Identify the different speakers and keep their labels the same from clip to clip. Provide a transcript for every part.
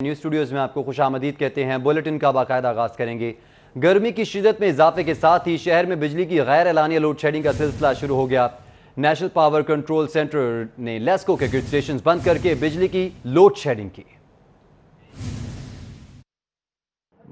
Speaker 1: News studios میں آپ کو خوش آمدید کہتے ہیں۔ بلیٹن کا باقاعدہ آغاز کریں گے۔ گرمی کی شدت میں اضافے کے ساتھ ہی شہر میں بجلی کی غیر اعلانیہ لوڈ شیڈنگ کا سلسلہ شروع ہو گیا۔ نیشنل پاور کنٹرول سینٹر نے لیسکو کے گرڈ اسٹیشنز بند کر کے بجلی کی لوڈ شیڈنگ کی۔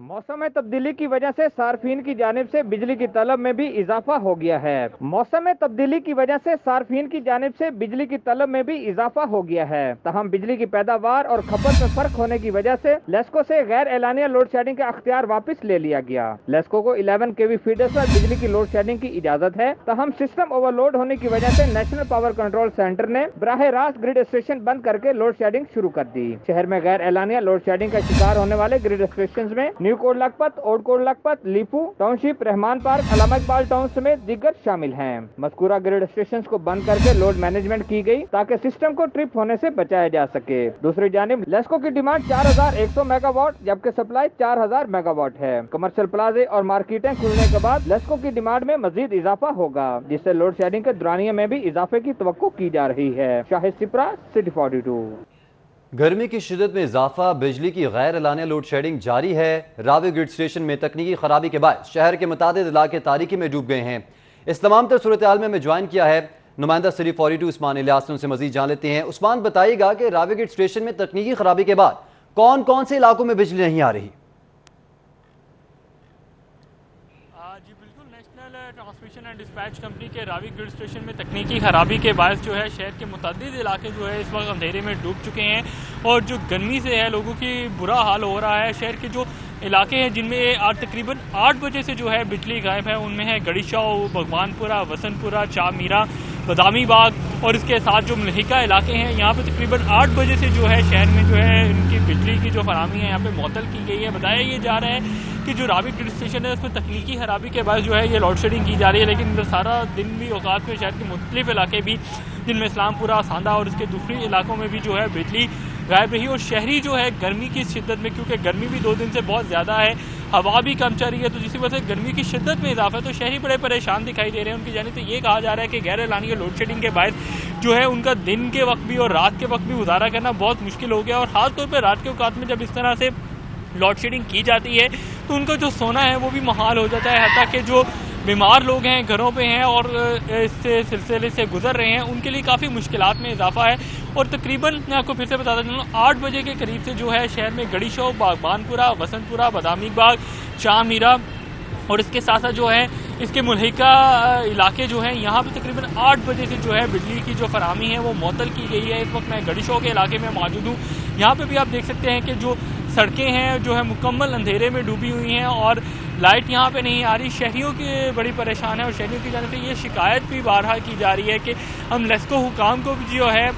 Speaker 2: موسم تبدیلی کی وجہ سے صارفین کی جانب سے بجلی کی طلب میں بھی اضافہ ہو گیا ہے۔ موسم تبدیلی کی وجہ سے صارفین کی جانب سے بجلی کی طلب میں بھی اضافہ ہو گیا ہے، تاہم بجلی کی پیداوار اور کھپت میں فرق ہونے کی وجہ سے لیسکو سے غیر اعلانیہ لوڈ شیڈنگ کا اختیار واپس لے لیا گیا۔ لیسکو کو 11 kV فیڈرز پر بجلی کی لوڈ شیڈنگ کی اجازت ہے، تاہم سسٹم اوور لوڈ ہونے کی وجہ سے نیشنل پاور کنٹرول سینٹر نے براہ راست گرڈ اسٹیشن بند کر کے لوڈ شیڈنگ شروع کر دی۔ شہر میں غیر اعلانیہ لوڈ شیڈنگ کا شکار ہونے والے گرڈ اسٹیشنز میں نیو کوٹ لکھپت، اوڈ کوٹ لکھپت، لیپو ٹاؤن شپ، رحمان پارک، علامہ اقبال ٹاؤن سمیت دیگر شامل ہیں۔ مذکورہ گرڈ اسٹیشنز کو بند کر کے لوڈ مینجمنٹ کی گئی تاکہ سسٹم کو ٹرپ ہونے سے بچایا جا سکے۔ دوسری جانب لیسکو کی ڈیمانڈ 4100 میگا واٹ جبکہ سپلائی 4000 میگا واٹ ہے۔ کمرشل پلازے اور مارکیٹیں کھلنے کے بعد لیسکو کی ڈیمانڈ میں مزید اضافہ ہوگا، جس سے لوڈ شیڈنگ کے دورانیے میں بھی اضافے کی توقع کی جا رہی ہے۔ شاہد سپرا، سٹی 42۔
Speaker 1: گرمی کی شدت میں اضافہ، بجلی کی غیر اعلانیہ لوڈ شیڈنگ جاری ہے۔ راوی گرڈ اسٹیشن میں تکنیکی خرابی کے باعث شہر کے متعدد علاقے تاریکی میں ڈوب گئے ہیں۔ اس تمام تر صورتحال میں ہمیں جوائن کیا ہے نمائندہ سٹی 42 عثمان الیاس، ان سے مزید جان لیتے ہیں۔ عثمان، بتائیے گا کہ راوی گرڈ اسٹیشن میں تکنیکی خرابی کے بعد کون کون سے علاقوں میں بجلی نہیں آ رہی؟
Speaker 3: جی بالکل، national transmission and dispatch company کے راوی گرڈ اسٹیشن میں تکنیکی خرابی کے باعث جو ہے شہر کے متعدد علاقے جو ہے اس وقت اندھیرے میں ڈوب چکے ہیں، اور جو گرمی سے ہے لوگوں کی برا حال ہو رہا ہے۔ شہر کے جو علاقے ہیں جن میں تقریباً 8 بجے سے جو ہے بجلی غائب ہے، ان میں ہے گڑی شاہ، بھگوان پورہ، وسنت پورہ، چاہ میرا، بادامی باغ، اور اس کے ساتھ جو ملحقہ علاقے ہیں یہاں پہ تقریباً 8 بجے سے جو ہے شہر میں جو ہے ان کی بجلی کی جو فراہمی ہے یہاں پہ معطل کی گئی ہے۔ بتایا یہ جا رہا ہے کہ جو راوی گرڈ اسٹیشن ہے اس میں تکنیکی خرابی کے باعث جو ہے یہ لوڈ شیڈنگ کی جا رہی ہے، لیکن سارا دن بھی اوقات میں شہر کے مختلف علاقے بھی جن میں اسلام پورہ، ساندہ اور اس کے دوسری علاقوں میں بھی جو ہے بجلی غائب رہی، اور شہری جو ہے گرمی کی شدت میں، کیونکہ گرمی بھی 2 دن سے بہت زیادہ ہے، ہوا بھی کم چل رہی ہے، تو جس کی وجہ سے گرمی کی شدت میں اضافہ ہے، تو شہری بڑے پریشان دکھائی دے رہے ہیں۔ ان کی جانب سے یہ کہا جا رہا ہے کہ غیر اعلانیہ لوڈ شیڈنگ کے باعث جو ہے ان کا دن کے وقت بھی اور رات کے وقت بھی گزارا کرنا بہت مشکل ہو گیا، اور خاص طور پہ رات کے اوقات میں جب اس طرح سے لوڈ شیڈنگ کی جاتی ہے تو ان کا جو سونا ہے وہ بھی محال ہو جاتا ہے، حتیٰ کہ جو بیمار لوگ ہیں گھروں پہ ہیں اور اس سلسلے سے گزر رہے ہیں ان کے لیے کافی مشکلات میں اضافہ ہے۔ اور تقریباً میں آپ کو پھر سے بتاتا چلوں 8 بجے کے قریب سے جو ہے شہر میں گڑی شو، باغبان پورہ، وسنت پورہ، بادامی باغ، چاہ میرا اور اس کے ساتھ ساتھ جو ہے اس کے ملحقہ علاقے جو ہیں یہاں پہ تقریباً 8 بجے سے جو ہے بجلی کی جو فراہمی ہے وہ معطل کی گئی ہے۔ اس وقت میں گڑی شو کے علاقے میں موجود ہوں، یہاں پہ بھی آپ دیکھ سکتے ہیں کہ جو سڑکیں ہیں جو ہے مکمل اندھیرے میں ڈوبی ہوئی ہیں اور لائٹ یہاں پہ نہیں آ رہی۔ شہریوں کی بڑی پریشان ہے، اور شہریوں کی جانب سے یہ شکایت بھی بارہا کی جا رہی ہے کہ ہم لیسکو حکام کو بھی جو ہے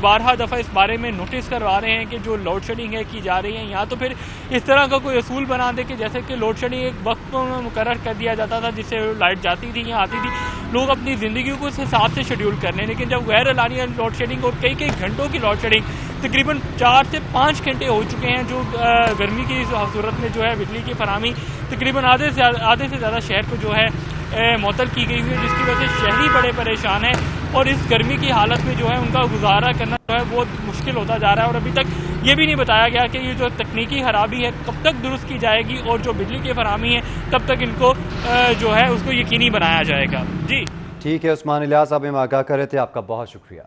Speaker 3: بارہا دفعہ اس بارے میں نوٹس کروا رہے ہیں کہ جو لوڈ شیڈنگ ہے کی جا رہی ہے، یا تو پھر اس طرح کا کوئی اصول بنا دے کہ جیسے کہ لوڈ شیڈنگ ایک وقت میں مقرر کر دیا جاتا تھا جس سے لائٹ جاتی تھی یا آتی تھی، لوگ اپنی زندگی کو اس حساب سے شیڈیول کر لیں، لیکن جب غیر اعلانیہ لوڈ شیڈنگ اور کئی گھنٹوں کی لوڈ شیڈنگ تقریباً 4 سے 5 گھنٹے ہو چکے ہیں، جو گرمی کی صورت میں جو ہے بجلی کی فراہمی تقریباً آدھے سے زیادہ شہر کو جو ہے معطل کی گئی ہوئی ہے، جس کی وجہ سے شہری بڑے پریشان ہیں، اور اس گرمی کی حالت میں جو ہے ان کا گزارا کرنا جو ہے بہت مشکل ہوتا جا رہا ہے۔ اور ابھی تک یہ بھی نہیں بتایا گیا کہ یہ جو تکنیکی خرابی ہے کب تک درست کی جائے گی، اور جو بجلی کی فراہمی ہے کب تک ان کو جو ہے اس کو یقینی بنایا جائے گا۔ جی
Speaker 1: ٹھیک ہے عثمان الیاس، آپ ہمیں آگاہ کر رہے تھے، آپ کا بہت شکریہ۔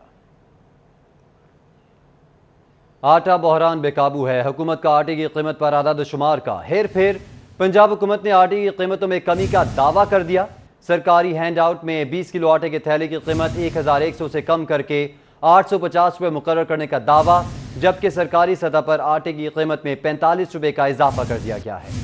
Speaker 1: آٹا بحران بے قابو ہے، حکومت کا آٹے کی قیمت پر اعداد و شمار کا ہیر پھیر۔ پنجاب حکومت نے آٹے کی قیمتوں میں کمی کا دعویٰ کر دیا۔ سرکاری ہینڈ آؤٹ میں 20 کلو آٹے کے تھیلے کی قیمت 1100 سے کم کر کے 850 روپے مقرر کرنے کا دعویٰ، جبکہ سرکاری سطح پر آٹے کی قیمت میں 45 روپے کا اضافہ کر دیا گیا ہے۔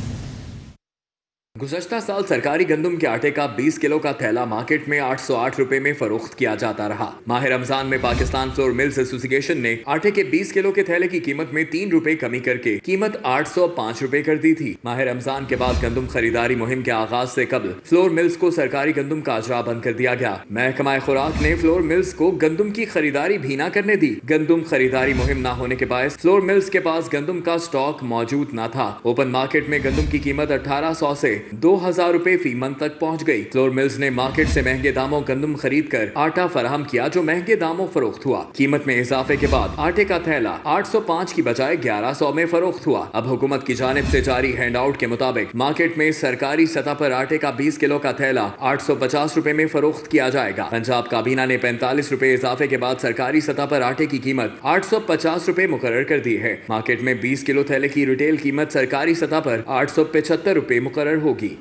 Speaker 4: گزشتہ سال سرکاری گندم کے آٹے کا 20 کلو کا تھیلا مارکیٹ میں 808 روپے میں فروخت کیا جاتا رہا۔ ماہ رمضان میں پاکستان فلور ملز ایسوسی ایشن نے آٹے کے 20 کلو کے تھیلے کی قیمت میں 3 روپے کمی کر کے قیمت 805 روپے کر دی تھی۔ ماہ رمضان کے بعد گندم خریداری مہم کے آغاز سے قبل فلور ملز کو سرکاری گندم کا اجرا بند کر دیا گیا۔ محکمہ خوراک نے فلور ملز کو گندم کی خریداری بھی نہ کرنے دی۔ گندم خریداری مہم نہ ہونے کے باعث فلور ملز کے پاس گندم کا سٹاک موجود نہ تھا۔ اوپن مارکیٹ میں گندم کی قیمت 1800 سے 2000 रुपए फी मन तक पहुंच गई। फ्लोर मिल्स ने मार्केट से महंगे दामों गंदम खरीद कर आटा फराहम किया, जो महंगे दामों फरोख्त हुआ। कीमत में इजाफे के बाद आटे का थैला 805 की बजाय 1100 में फरोख्त हुआ। अब हुकूमत की जानिब से जारी हैंड आउट के मुताबिक मार्केट में सरकारी सतह पर आटे का 20 किलो का थैला 850 रुपए में फरोख्त किया जाएगा। पंजाब काबीना ने 45 रुपए इजाफे के बाद सरकारी सतह पर आटे की कीमत 850 रुपए मुकर्रर कर दी है। मार्केट में 20 किलो थैले की रिटेल कीमत सरकारी सतह पर 875 रुपए मुकर्रर होगी।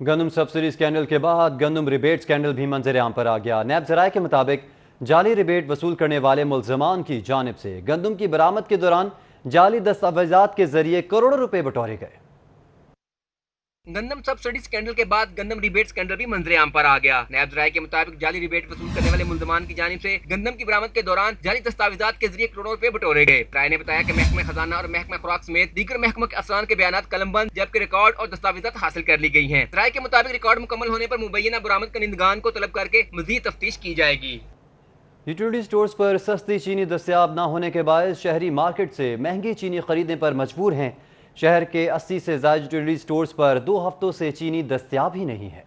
Speaker 1: गंदम सब्सिडी स्कैंडल के बाद गंदम रिबेट स्कैंडल भी मंजर आम पर आ गया। नैब ज़राए के मुताबिक जाली रिबेट वसूल करने वाले मुल्ज़मान की जानिब से गंदम की बरामद के दौरान जाली दस्तावेजात के जरिए करोड़ों रुपए बटोरे गए।
Speaker 5: गंदम सब्सिडी स्कैंडल के बाद गंदम रिबेट स्कैंडल भी मंजरे आम पर आ गया। नैब ज़राए के मुताबिक जाली रिबेट वसूल करने वाले मुल्ज़मान की जानिब से गंदम की बरामद के दौरान जाली दस्तावेजात के जरिए करोड़ों रुपए बटोरे गए। राय ने बताया कि महकमा खजाना और महकमा खुराक समेत दीगर महकमों के अफसरान के बयानात कलमबंद, जबकि रिकॉर्ड और दस्तावेजात हासिल कर ली गई हैं। राय के मुताबिक रिकॉर्ड मुकम्मल होने पर मुबैना बरामद कंदगान को तलब करके मज़ीद तफ्तीश की जाएगी।
Speaker 1: यूटिलिटी स्टोर्स पर सस्ती चीनी दस्तयाब न होने के बायस शहरी मार्केट से महंगी चीनी खरीदने पर मजबूर हैं। शहर के 80 से ज़ायद यूटिलिटी स्टोर्स पर 2 हफ्तों से चीनी दस्तयाब ही नहीं है।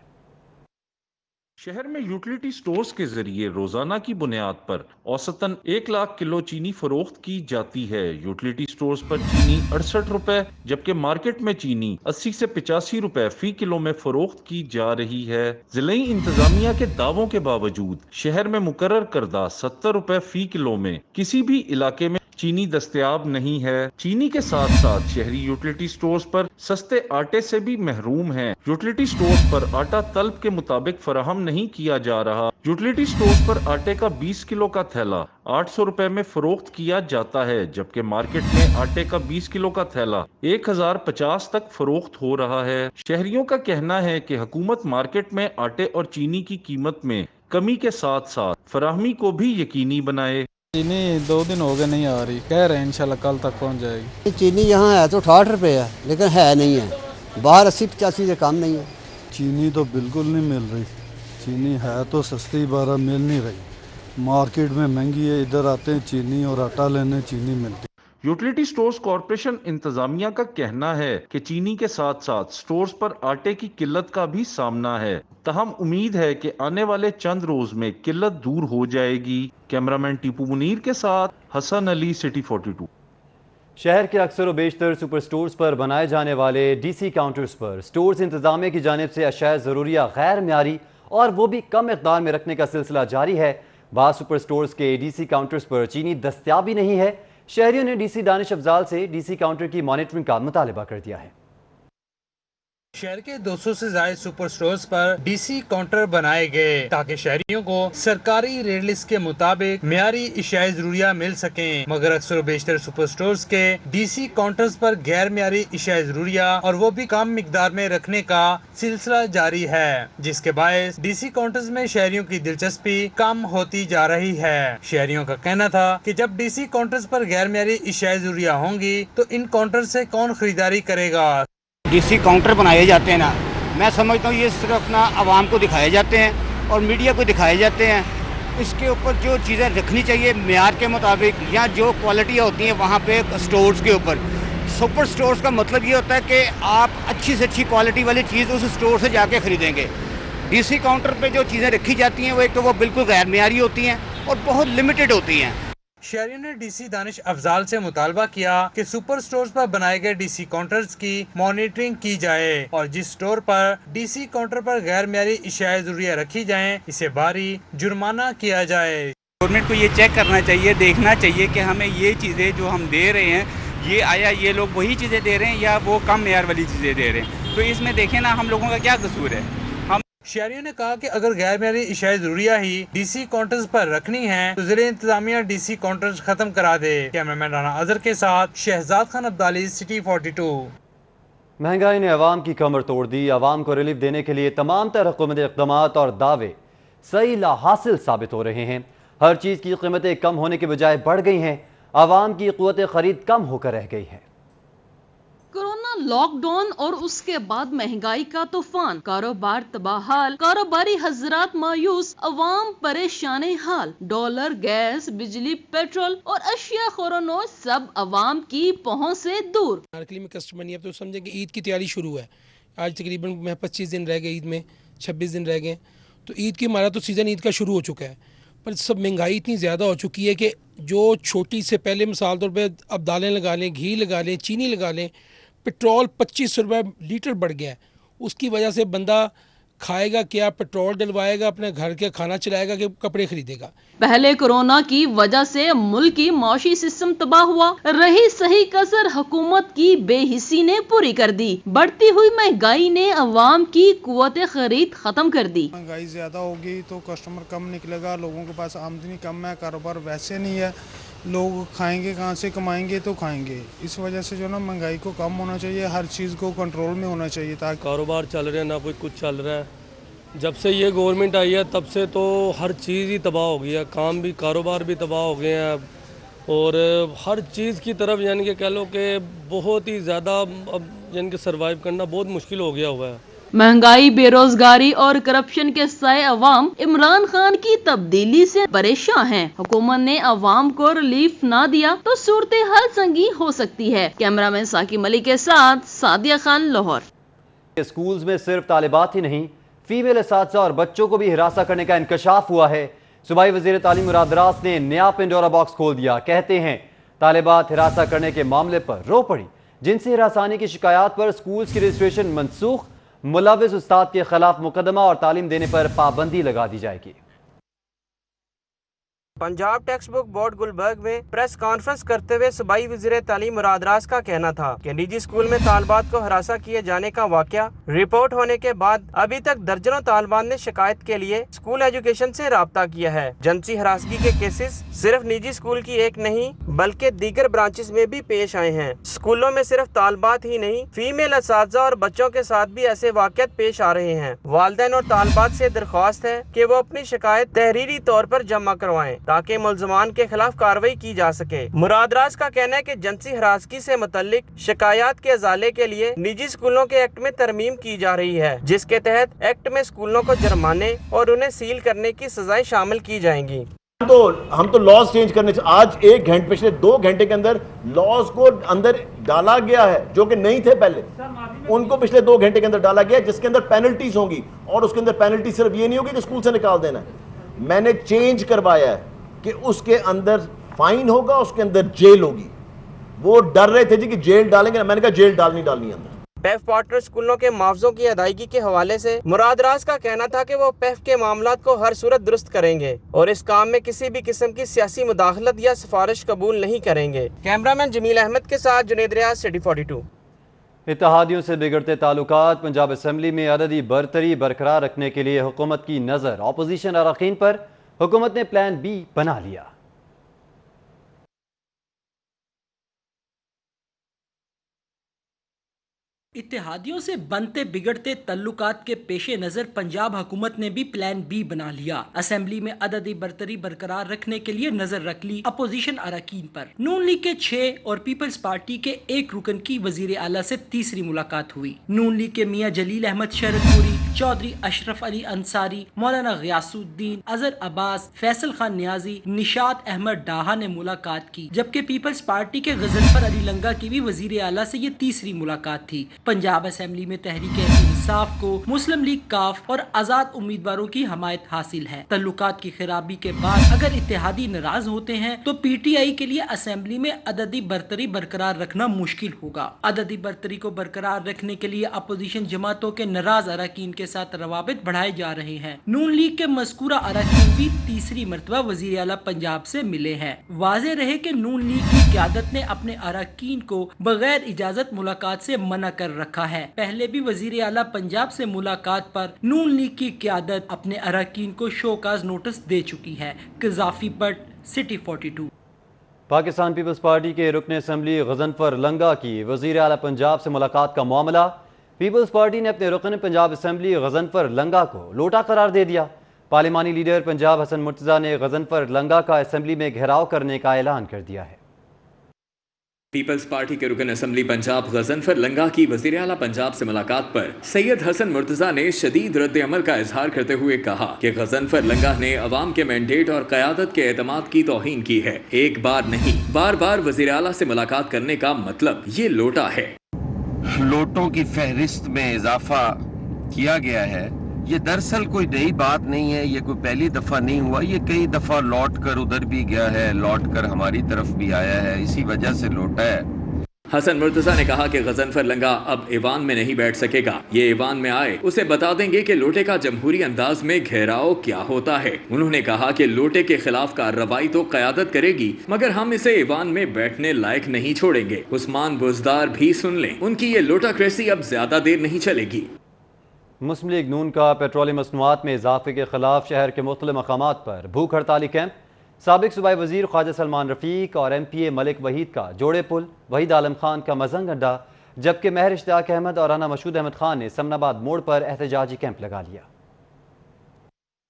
Speaker 6: शहर में यूटिलिटी स्टोर्स के जरिए रोजाना की बुनियाद पर औसतन 1 लाख किलो चीनी फरोख्त की जाती है। यूटिलिटी स्टोर्स पर चीनी 68 रुपए, जबकि मार्केट में चीनी 80 से 85 रुपए फी किलो में फरोख्त की जा रही है। जिले इंतजामिया के दावों के बावजूद शहर में मुकर्रर करदा 70 रुपए फी किलो में किसी भी इलाके में चीनी दस्तयाब नहीं है। चीनी के साथ साथ शहरी यूटिलिटी स्टोर्स पर सस्ते आटे से भी महरूम हैं। यूटिलिटी स्टोर्स पर आटा तलब के मुताबिक फराहम नहीं किया जा रहा। यूटिलिटी स्टोर्स पर आटे का 20 किलो का थैला 800 रुपए में फरोख्त किया जाता है, जबकि मार्केट में आटे का 20 किलो का थैला 1050 तक फरोख्त हो रहा है। शहरियों का कहना है कि हुकूमत मार्केट में आटे और चीनी की कीमत में कमी के साथ साथ फराहमी को भी यकीनी बनाए।
Speaker 7: चीनी 2 दिन हो गए नहीं आ रही, कह रहे हैं इंशाल्लाह कल तक पहुंच जाएगी।
Speaker 8: चीनी यहाँ है तो 68 रुपए है, लेकिन है नहीं है, बाहर 80-85 से कम नहीं है।
Speaker 7: चीनी तो बिल्कुल नहीं मिल रही, चीनी है तो सस्ती बारह मिल नहीं रही, मार्केट में महंगी है। इधर आते हैं चीनी और आटा लेने, चीनी मिलती।
Speaker 6: यूटिलिटी स्टोर्स कॉरपोरेशन इंतजामिया का कहना है कि चीनी के साथ साथ स्टोर्स पर आटे की किल्लत का भी सामना है। तहम उम्मीद है कि आने वाले चंद रोज में किल्लत दूर हो जाएगी। कैमरामैन टीपू मुनीर के साथ हसन अली, सिटी 42।
Speaker 1: शहर के अक्सर व बेशतर सुपर स्टोर्स पर बनाए जाने वाले डीसी काउंटर्स पर स्टोर्स इंतजामिया की जानिब से अशाया ज़रूरिया गैर म्यारी और वो भी कम मिक़दार में रखने का सिलसिला जारी है। बाद सुपर स्टोर्स के डीसी काउंटर्स पर चीनी दस्तयाबी नहीं है। शहरियों ने डीसी दानिश अफजाल से डीसी काउंटर की मॉनिटरिंग का मुतालबा कर दिया है।
Speaker 9: शहर के 200 से ज्यादा सुपर स्टोर्स पर डीसी काउंटर बनाए गए ताकि शहरियों को सरकारी रेट लिस्ट के मुताबिक मियारी इशाए जरूरिया मिल सकें, मगर अक्सर बेशतर सुपर स्टोर्स के डीसी काउंटर्स पर गैर मियारी इशाए जरूरिया और वो भी कम मिकदार में रखने का सिलसिला जारी है, जिसके बायस डीसी काउंटर्स में शहरियों की दिलचस्पी कम होती जा रही है। शहरियों का कहना था कि जब डीसी काउंटर्स पर गैर मियारी इशाए जरूरिया होंगी तो इन काउंटर से कौन खरीदारी करेगा।
Speaker 8: डीसी काउंटर बनाए जाते हैं ना, मैं समझता हूँ ये सिर्फ ना आवाम को दिखाए जाते हैं और मीडिया को दिखाए जाते हैं। इसके ऊपर जो चीज़ें रखनी चाहिए मेयार के मुताबिक या जो क्वालिटी होती है वहाँ पे स्टोर्स के ऊपर, सुपर स्टोर्स का मतलब ये होता है कि आप अच्छी से अच्छी क्वालिटी वाली चीज़ उस स्टोर से जाके खरीदेंगे। डीसी काउंटर पे जो चीज़ें रखी जाती हैं वो एक तो वो बिल्कुल गैर मेयारी होती हैं और बहुत लिमिटेड होती हैं।
Speaker 9: शहरियों ने डीसी दानिश अफजाल से मुतालबा किया कि सुपर स्टोर्स पर बनाए गए डीसी काउंटर्स की मॉनिटरिंग की जाए और जिस स्टोर पर डीसी काउंटर पर गैर मियारी इशाए जरूरिया रखी जाएं, इसे भारी जुर्माना किया जाए।
Speaker 10: गवर्नमेंट को ये चेक करना चाहिए, देखना चाहिए कि हमें ये चीज़ें जो हम दे रहे हैं, ये आया ये लोग वही चीज़ें दे रहे हैं या वो कम मेयार वाली चीज़ें दे रहे हैं। तो इसमें देखें ना हम लोगों का क्या कसूर है।
Speaker 9: शहरियों ने कहा कि अगर गैर मियारी इशाए जरूरिया ही डीसी काउंटर्स पर रखनी है तो जिले इंतजामिया डीसी काउंटर्स खत्म करा दे। कैमरामैन राना अजहर के साथ शहजाद खान अब्दाली, सिटी 42।
Speaker 1: महंगाई ने अवाम की कमर तोड़ दी। अवाम को रिलीफ देने के लिए तमाम तरह हुकूमती इक़दामात और दावे सही ला हासिल साबित हो रहे हैं। हर चीज़ की कीमतें कम होने के बजाय बढ़ गई हैं। अवाम की क़ुव्वत खरीद कम होकर रह गई है।
Speaker 11: कोरोना लॉकडाउन और उसके बाद महंगाई का तूफान, कारोबार तबाहाल, कारोबारी हजरात मायूस, अवाम परेशान हाल। डॉलर, गैस, बिजली, पेट्रोल और अशिया खोरोनो सब अवाम की पहुंच से दूर।
Speaker 12: नारकली में कस्टमर नहीं है तो समझे कि ईद की तैयारी शुरू है, आज तकरीबन 25 दिन रह गए ईद में, 26 दिन रह गए, तो ईद की हमारा तो सीज़न ईद का शुरू हो चुका है, पर सब महंगाई इतनी ज़्यादा हो चुकी है कि जो छोटी से पहले मिसाल तौर पे अब दालें लगा लें, घी लगा लें, चीनी लगा लें, पेट्रोल 25 रुपये लीटर बढ़ गया है। उसकी वजह से बंदा खाएगा क्या, पेट्रोल डलवाएगा, अपने घर के खाना चलाएगा कि कपड़े खरीदेगा।
Speaker 11: पहले कोरोना की वजह से मुल्क की मौशी सिस्टम तबाह हुआ, रही सही कसर हुकूमत की बेहिसी ने पूरी कर दी। बढ़ती हुई महंगाई ने अवाम की कुव्वत खरीद खत्म कर दी।
Speaker 13: महंगाई ज्यादा होगी तो कस्टमर कम निकलेगा, लोगों के पास आमदनी कम है, कारोबार वैसे नहीं है, लोग खाएंगे कहाँ से, कमाएंगे तो खाएंगे। इस वजह से जो ना महंगाई को कम होना चाहिए, हर चीज़ को कंट्रोल में होना चाहिए ताकि
Speaker 14: कारोबार चल रहे हैं, ना कोई कुछ चल रहा है। जब से ये गवर्नमेंट आई है तब से तो हर चीज़ ही तबाह हो गई है, काम भी, कारोबार भी तबाह हो गए हैं, और हर चीज़ की तरफ यानी कि कह लो कि बहुत ही ज़्यादा अब यानी कि सर्वाइव करना बहुत मुश्किल हो गया हुआ है।
Speaker 11: महंगाई, बेरोजगारी और करप्शन के साए अवाम इमरान खान की तब्दीली से परेशान हैं। हुकूमत ने अवाम को रिलीफ ना दिया तो सूरत हाल संगीन हो सकती है। कैमरामैन साकिब मलिक के साथ सादिया खान, लाहौर।
Speaker 1: स्कूल्स में सिर्फ तालिबात ही नहीं, फीमेल असातिज़ा और बच्चों को भी हिरासा करने का इंकशाफ हुआ है। सूबाई वज़ीर तालीम मुराद रास ने नया पेंडोरा बॉक्स खोल दिया। कहते हैं तालिबात हिरासा करने के मामले पर रो पड़ी। जिनसी हिरासानी की शिकायत पर स्कूल्स की रजिस्ट्रेशन मनसूख, मुलविस उस्ताद के खिलाफ मुकदमा और तालीम देने पर पाबंदी लगा दी जाएगी।
Speaker 15: Punjab textbook board Gulberg में प्रेस कॉन्फ्रेंस करते हुए सूबाई वज़ीर तालीम मुराद रास का कहना था कि निजी स्कूल में तालिबात को हरासा किए जाने का वाकया रिपोर्ट होने के बाद अभी तक दर्जनों तालिबात ने शिकायत के लिए स्कूल एजुकेशन से राब्ता किया है। जिनसी हरासगी के केसेस सिर्फ निजी स्कूल की एक नहीं बल्कि दीगर ब्रांचेस में भी पेश आए हैं। स्कूलों में सिर्फ तालिबात ही नहीं, फीमेल असातिज़ा और बच्चों के साथ भी ऐसे वाक़यात पेश आ रहे हैं। वालिदैन और तालिबात से दरख्वास्त है कि वो अपनी शिकायत तहरीरी तौर पर जमा करवाएं ताकि मुलजमान के खिलाफ कार्रवाई की जा सके। मुराद रास का कहना है कि जिनसी हरासगी से मुतल्लिक शिकायत के अजाले के लिए निजी स्कूलों के एक्ट में तरमीम की जा रही है, जिसके तहत एक्ट में स्कूलों को जुर्माने और उन्हें सील करने की सजाएं शामिल की जाएंगी।
Speaker 16: हम तो लॉज चेंज करने से आज 1 घंटे पिछले 2 घंटे के अंदर लॉज को अंदर डाला गया है जो कि नहीं थे पहले, उनको पिछले 2 घंटे के अंदर डाला गया जिसके अंदर पेनल्टीज होंगी, और उसके अंदर पेनल्टी सिर्फ ये नहीं होगी कि स्कूल से निकाल देना है। मैंने चेंज करवाया है कि उसके अंदर फाइन होगा, उसके अंदर जेल होगी। वो डर रहे थे जी कि जेल डालेंगे, मैंने कहा जेल डालनी अंदर।
Speaker 15: पैफ पार्टनर स्कूलों के मुआवजों की अदायगी के हवाले से मुराद रास का कहना था कि वो पैफ के मामलात को हर सूरत दुरुस्त करेंगे और इस काम में किसी भी किस्म की सियासी मुदाखलत या सिफारिश कबूल नहीं करेंगे। कैमरामैन जमील अहमद के साथ जुनेद रियाज, सिटी 42।
Speaker 1: इत्तेहादियों से बिगड़ते ताल्लुकात, पंजाब असम्बली में अददी बरतरी बरकरार रखने के लिए हुकूमत की नज़र। अपोजिशन अरकान पर हुकूमत ने प्लान बी बना लिया।
Speaker 17: इत्तेहादियों से बनते बिगड़ते तल्लुकात के पेश नज़र पंजाब हुकूमत ने भी प्लान बी बना लिया। असेंबली में अददी बरतरी बरकरार रखने के लिए नजर रख ली अपोजिशन अरकान पर। नून लीग के 6 और पीपल्स पार्टी के 1 रुकन की वजीर आला से तीसरी मुलाकात हुई। नून लीग के मियां जलील अहमद शरदपुरी, चौधरी अशरफ अली अंसारी, मौलाना गयासुद्दीन, अजहर अब्बास, फैसल खान नियाजी, निशात अहमद डाहा ने मुलाकात की, जबकि पीपल्स पार्टी के गजनफर अली लंगा की भी वजीर आला से ये तीसरी मुलाकात थी। पंजाब असेंबली में तहरीक इंसाफ को मुस्लिम लीग काफ और आजाद उम्मीदवारों की हमायत हासिल है। तल्लुकात की खराबी के बाद अगर इत्तेहादी नाराज होते हैं तो पीटीआई के लिए असेंबली में अददी बरतरी बरकरार रखना मुश्किल होगा। अददी बरतरी को बरकरार रखने के लिए अपोजिशन जमातों के नाराज अरकान के साथ रवाबित बढ़ाए जा रहे हैं। नून लीग के मज़कूरा अरकान भी तीसरी मरतबा वज़ीर आला पंजाब से मिले हैं। वाज़ेह रहे कि नून लीग की क़यादत ने अपने अरकान को बगैर इजाजत मुलाकात से मना कर रखा है। पहले भी वज़ीर आला पंजाब से मुलाकात पर नून लीग की क़यादत अपने अरकान को शोकाज नोटिस दे चुकी है। कज़ाफ़ी पट, सिटी 42।
Speaker 1: पाकिस्तान पीपल्स पार्टी के रुकन असम्बली गजनफर लंगा की वज़ीर आला पंजाब से मुलाकात का मामला। पीपल्स पार्टी ने अपने रुकन पंजाब असम्बली गजनफर लंगा को लोटा करार दे दिया। पार्लिमानी लीडर पंजाब हसन मुर्तज़ा ने गजनफर लंगा का असम्बली में घेराव करने का ऐलान कर दिया है।
Speaker 4: पीपल्स पार्टी के रुकन असम्बली पंजाब गजनफर लंगा की वज़ीर आला पंजाब से मुलाकात पर सैयद हसन मुर्तज़ा ने शदीद रद्द अमल का इजहार करते हुए कहा कि गजनफर लंगा ने अवाम के मैंडेट और क़यादत के एतमाद की तौहीन की है। एक बार नहीं, बार बार वज़ीर आला से मुलाकात करने का मतलब ये लोटा है।
Speaker 18: فلوٹوں کی فہرست میں اضافہ کیا گیا ہے، یہ دراصل کوئی نئی بات نہیں ہے، یہ کوئی پہلی دفعہ نہیں ہوا، یہ کئی دفعہ لوٹ کر ادھر بھی گیا ہے، لوٹ کر ہماری طرف بھی آیا ہے، اسی وجہ سے لوٹا ہے۔
Speaker 4: حسن مرتضیٰ نے کہا کہ غضنفر لنگا اب ایوان میں نہیں بیٹھ سکے گا، یہ ایوان میں آئے اسے بتا دیں گے کہ لوٹے کا جمہوری انداز میں گھیراؤ کیا ہوتا ہے۔ انہوں نے کہا کہ لوٹے کے خلاف کارروائی تو قیادت کرے گی، مگر ہم اسے ایوان میں بیٹھنے لائق نہیں چھوڑیں گے۔ عثمان بزدار بھی سن لیں، ان کی یہ لوٹا کریسی اب زیادہ دیر نہیں چلے گی۔
Speaker 1: مسلم لیگ نون کا پیٹرولیم مصنوعات میں اضافے کے خلاف شہر کے مختلف مقامات پر بھوک ہڑتالی کیمپ۔ سابق صوبائی وزیر خواجہ سلمان رفیق اور ایم پی اے ملک وحید کا جوڑے پل، وحید عالم خان کا مزنگ اڈا، جبکہ مہر اشتیاق احمد اور رانا مشہود احمد خان نے سمن آباد موڑ پر احتجاجی کیمپ لگا لیا۔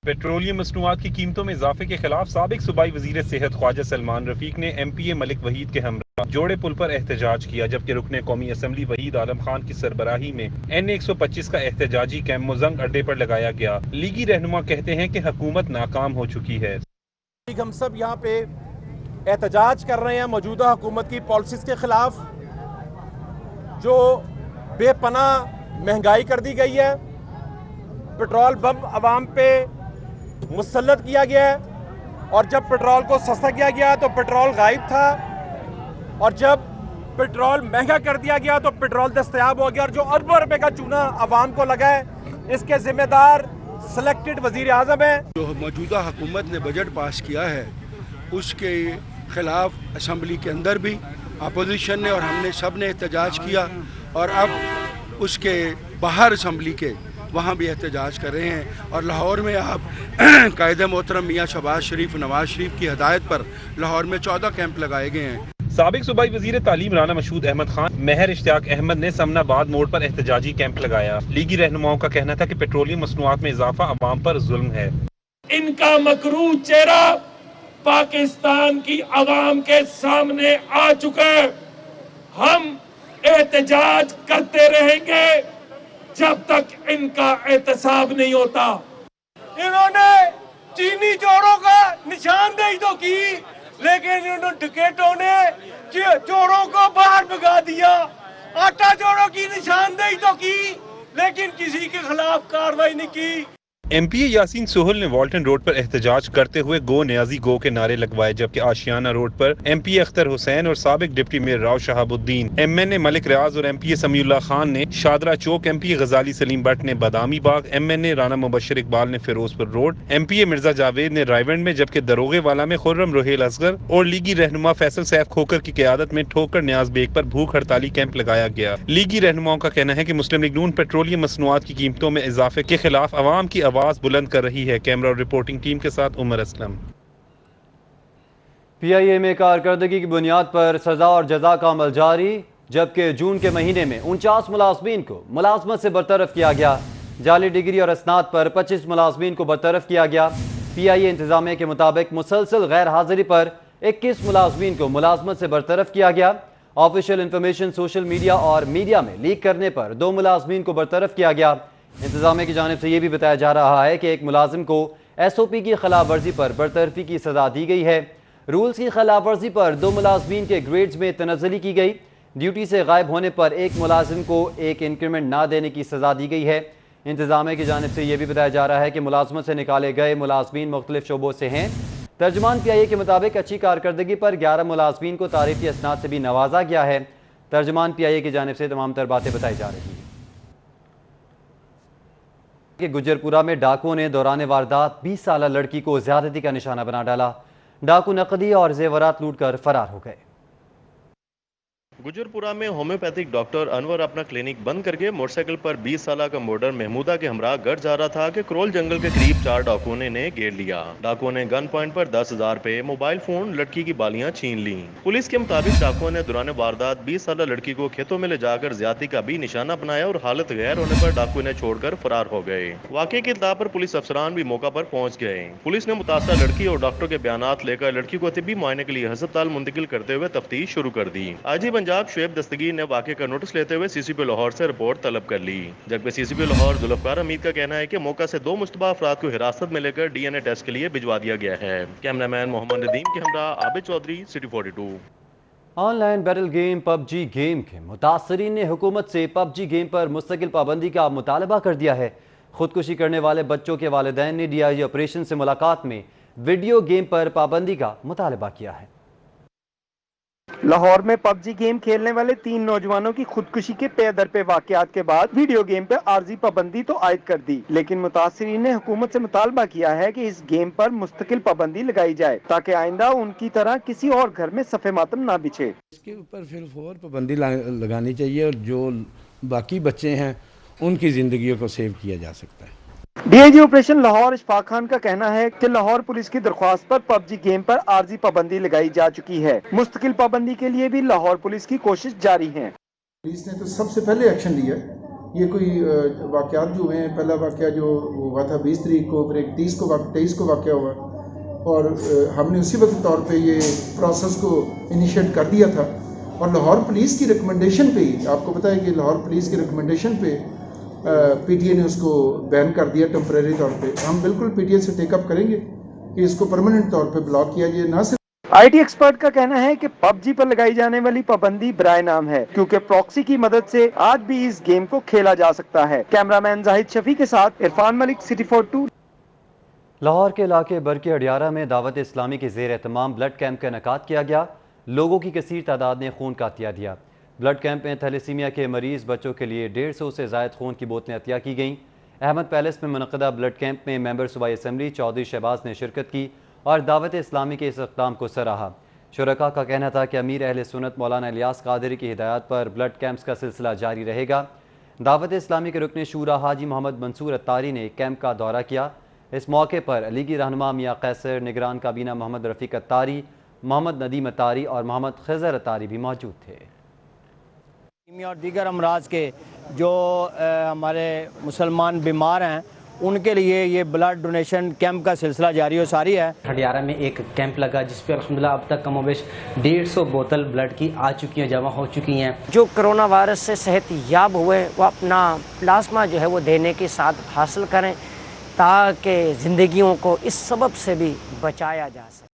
Speaker 19: پیٹرولیم مصنوعات کی قیمتوں میں اضافے کے خلاف سابق صوبائی وزیر صحت خواجہ سلمان رفیق نے ایم پی اے ملک وحید کے ہمراہ جوڑے پل پر احتجاج کیا، جبکہ رکن قومی اسمبلی وحید عالم خان کی سربراہی میں N125 کا احتجاجی کیمپ مزنگ اڈے پر لگایا گیا۔ لیگی رہنما کہتے ہیں کہ حکومت ناکام ہو چکی ہے۔
Speaker 20: ہم سب یہاں پہ احتجاج کر رہے ہیں موجودہ حکومت کی پالیسیز کے خلاف، جو بے پناہ مہنگائی کر دی گئی ہے، پیٹرول بم عوام پہ مسلط کیا گیا ہے، اور جب پیٹرول کو سستا کیا گیا تو پیٹرول غائب تھا، اور جب پیٹرول مہنگا کر دیا گیا تو پیٹرول دستیاب ہو گیا، اور جو اربوں روپے کا چونا عوام کو لگا ہے اس کے ذمہ دار سلیکٹڈ وزیر اعظم ہے۔
Speaker 21: جو موجودہ حکومت نے بجٹ پاس کیا ہے اس کے خلاف اسمبلی کے اندر بھی اپوزیشن نے اور ہم نے سب نے احتجاج کیا، اور اب اس کے باہر اسمبلی کے وہاں بھی احتجاج کر رہے ہیں، اور لاہور میں آپ قائد محترم میاں شہباز شریف نواز شریف کی ہدایت پر لاہور میں 14 کیمپ لگائے گئے ہیں۔
Speaker 19: سابق صوبائی وزیر تعلیم رانا مشہود احمد خان، مہر اشتیاق احمد نے سمن آباد موڑ پر احتجاجی کیمپ لگایا۔ لیگی رہنماؤں کا کہنا تھا کہ پیٹرولیم مصنوعات میں اضافہ عوام پر ظلم ہے۔
Speaker 22: ان کا مکروہ چہرہ پاکستان کی عوام کے سامنے آ چکا ہے۔ ہم احتجاج کرتے رہیں گے جب تک ان کا احتساب نہیں ہوتا۔ انہوں نے چینی چوروں کا نشاندہی تو کی، لیکن انہوں ڈکیٹوں نے چوروں کو باہر بھگا دیا۔ آٹا چوروں کی نشاندہی تو کی، لیکن کسی کے خلاف کارروائی نہیں کی۔
Speaker 19: ایم پی اے یاسین سہل نے والٹن روڈ پر احتجاج کرتے ہوئے گو نیازی گو کے نعرے لگوائے، جبکہ آشیانہ روڈ پر ایم پی اے اختر حسین اور سابق ڈپٹی میئر راؤ شہاب الدین، ایم این اے ملک ریاض اور ایم پی اے سمیع اللہ خان نے شادرہ چوک، M P a Ghazali Saleem but نے بادامی باغ، ایم این اے رانا مبشر اقبال نے فیروز پور روڈ، ایم پی اے مرزا جاوید نے رائیونڈ میں، جبکہ دروغے والا میں خرم روہیل اصغر اور لیگی رہنما فیصل سیف کھوکر کی قیادت میں ٹھوکر نیاز بیگ پر بھوک ہڑتالی کیمپ لگایا گیا۔ لیگی رہنماؤں کا کہنا ہے کہ مسلم لیگ نون پیٹرولیم مصنوعات کی قیمتوں میں اضافے کے خلاف عوام کی آواز بلند کر رہی ہے۔ کیمرہ اور رپورٹنگ ٹیم کے ساتھ عمر اسلم۔
Speaker 1: پی آئی اے میں کارکردگی کی بنیاد پر سزا اور جزا کا عمل جاری، جبکہ جون کے مہینے میں 49 ملازمین کو ملازمت سے برطرف کیا گیا۔ جعلی ڈگری اور اسناد پر 25 ملازمین کو برطرف کیا گیا۔ پی آئی اے انتظامیہ کے مطابق مسلسل غیر حاضری پر 21 ملازمین کو ملازمت سے برطرف کیا گیا۔ آفیشیل انفارمیشن سوشل میڈیا اور میڈیا میں لیک کرنے پر 2 ملازمین کو برطرف کیا گیا۔ انتظامیہ کی جانب سے یہ بھی بتایا جا رہا ہے کہ ایک ملازم کو ایس او پی کی خلاف ورزی پر برطرفی کی سزا دی گئی ہے۔ رولز کی خلاف ورزی پر 2 ملازمین کے گریڈز میں تنزلی کی گئی۔ ڈیوٹی سے غائب ہونے پر ایک ملازم کو ایک انکریمنٹ نہ دینے کی سزا دی گئی ہے۔ انتظامیہ کی جانب سے یہ بھی بتایا جا رہا ہے کہ ملازمت سے نکالے گئے ملازمین مختلف شعبوں سے ہیں۔ ترجمان پی آئی اے کے مطابق اچھی کارکردگی پر 11 ملازمین کو تعریفی اسناد سے بھی نوازا گیا ہے۔ ترجمان پی آئی اے کی جانب سے تمام تر باتیں بتائی جا رہی ہیں کہ گجرپورہ میں ڈاکوؤں نے دوران واردات 20 سالہ لڑکی کو زیادتی کا نشانہ بنا ڈالا۔ ڈاکو نقدی اور زیورات لوٹ کر فرار ہو گئے۔
Speaker 23: گجرپورہ میں ہومیوپیتھک ڈاکٹر انور اپنا کلینک بند کر کے موٹر سائیکل پر 20 سالہ کا ماڈرن محمودہ کے ہمراہ گھر جا رہا تھا کہ کرول جنگل کے قریب 4 ڈاکوؤں نے گھیر لیا۔ ڈاکوؤں نے گن پوائنٹ پر 10,000 روپے، موبائل فون، لڑکی کی بالیاں چھین لیں۔ پولیس کے مطابق ڈاکوؤں نے دوران واردات 20 سالہ لڑکی کو کھیتوں میں لے جا کر زیادتی کا بھی نشانہ بنایا اور حالت غیر ہونے پر ڈاکو نے چھوڑ کر فرار ہو گئے۔ واقعے کی اطلاع پر پولیس افسران بھی موقع پر پہنچ گئے۔ پولیس نے متاثرہ لڑکی اور ڈاکٹر کے بیانات لے کر لڑکی کو طبی معائنے کے لیے ہسپتال منتقل کرتے ہوئے تفتیش شروع کر دی۔ آئی جی پنجاب شعیب دستگیر نے واقعے کا نوٹس لیتے ہوئے سی سی پی لاہور سے رپورٹ طلب کر لی، جبکہ سی سی پی لاہور ذوالفقار حمید کا کہنا ہے کہ موقع سے 2 مشتبہ افراد کو حراست میں لے کر ڈی این اے ٹیسٹ کے لیے بھجوا دیا گیا ہے۔ کیمرہ مین محمد ندیم کے ہمراہ Abid Chaudhry, city 42۔
Speaker 1: Online battle game PUBG game کے متاثرین نے حکومت سے PUBG گیم پر مستقل پابندی کا مطالبہ کر دیا ہے۔ خودکشی کرنے والے بچوں کے والدین نے DIG آپریشن سے ملاقات میں ویڈیو گیم پر پابندی کا مطالبہ کیا ہے۔
Speaker 2: لاہور میں PUBG گیم کھیلنے والے 3 نوجوانوں کی خودکشی کے پے در پے واقعات کے بعد ویڈیو گیم پر عارضی پابندی تو عائد کر دی، لیکن متاثرین نے حکومت سے مطالبہ کیا ہے کہ اس گیم پر مستقل پابندی لگائی جائے تاکہ آئندہ ان کی طرح کسی اور گھر میں صف ماتم نہ بچھے۔
Speaker 3: اس کے اوپر فی الفور پابندی لگانی چاہیے اور جو باقی بچے ہیں ان کی زندگیوں کو سیو کیا جا سکتا ہے۔
Speaker 2: DIG آپریشن لاہور اشفاق خان کا کہنا ہے کہ لاہور پولیس کی درخواست پر PUBG گیم پر عارضی پابندی لگائی جا چکی ہے۔ مستقل پابندی کے لیے بھی لاہور پولیس کی کوشش جاری ہے۔
Speaker 5: پولیس نے تو سب سے پہلے ایکشن لیا، یہ کوئی واقعات جو ہوئے ہیں، پہلا واقعہ جو ہوا تھا 20 تاریخ کو، پھر ایک 23 کو واقعہ ہوا، اور ہم نے اسی وقت طور پہ یہ پروسیس کو انیشیٹ کر دیا تھا، اور لاہور پولیس کی ریکمنڈیشن پہ ہی آپ کو پتہ ہے کہ لاہور پولیس کی ریکمنڈیشن پہ PTA نے اس کو بین کر دیا ٹیمپریری طور پہ۔ ہم بالکل PTA سے ٹیک اپ کریں گے کہ اس کو پرماننٹ طور پہ بلاک کیا جائے۔ نہ صرف
Speaker 2: IT ایکسپرٹ کا کہنا ہے کہ PUBG پر لگائی جانے والی پابندی برائے نام ہے کیونکہ پراکسی کی مدد سے آج بھی اس گیم کو کھیلا جا سکتا ہے۔ کیمرامین زاہد شفیع کے ساتھ عرفان ملک، City 42۔
Speaker 1: لاہور کے علاقے برقی اڈیارہ میں دعوت اسلامی کے زیر اہتمام بلڈ کیمپ کا انعقاد کیا گیا۔ لوگوں کی کثیر تعداد نے خون کا عطیہ دیا۔ بلڈ کیمپ میں تھیلیسیمیا کے مریض بچوں کے لیے 150 سے زائد خون کی بوتلیں عطیہ کی گئیں۔ احمد پیلس میں منعقدہ بلڈ کیمپ میں ممبر صوبائی اسمبلی چودھری شہباز نے شرکت کی اور دعوت اسلامی کے اس اقدام کو سراہا۔ شرکاء کا کہنا تھا کہ امیر اہل سنت مولانا الیاس قادری کی ہدایات پر بلڈ کیمپس کا سلسلہ جاری رہے گا۔ دعوت اسلامی کے رکن شورا حاجی محمد منصور اتاری نے کیمپ کا دورہ کیا۔ اس موقع پر لیگی رہنما میاں قیصر، نگران کابینہ محمد رفیق اتاری، محمد ندیم اتاری اور محمد خضر اتاری بھی موجود تھے۔
Speaker 24: اور دیگر امراض کے جو ہمارے مسلمان بیمار ہیں ان کے لیے یہ بلڈ ڈونیشن کیمپ کا سلسلہ جاری و ساری ہے۔
Speaker 25: اڈیارہ میں ایک کیمپ لگا جس پہ الحمدللہ اب تک کم و بیش 150 بوتل بلڈ کی آ چکی ہیں، جمع ہو چکی ہیں۔
Speaker 26: جو کرونا وائرس سے صحت یاب ہوئے وہ اپنا پلازما جو ہے وہ دینے کی سعادت حاصل کریں تاکہ زندگیوں کو اس سبب سے بھی بچایا جا سکے۔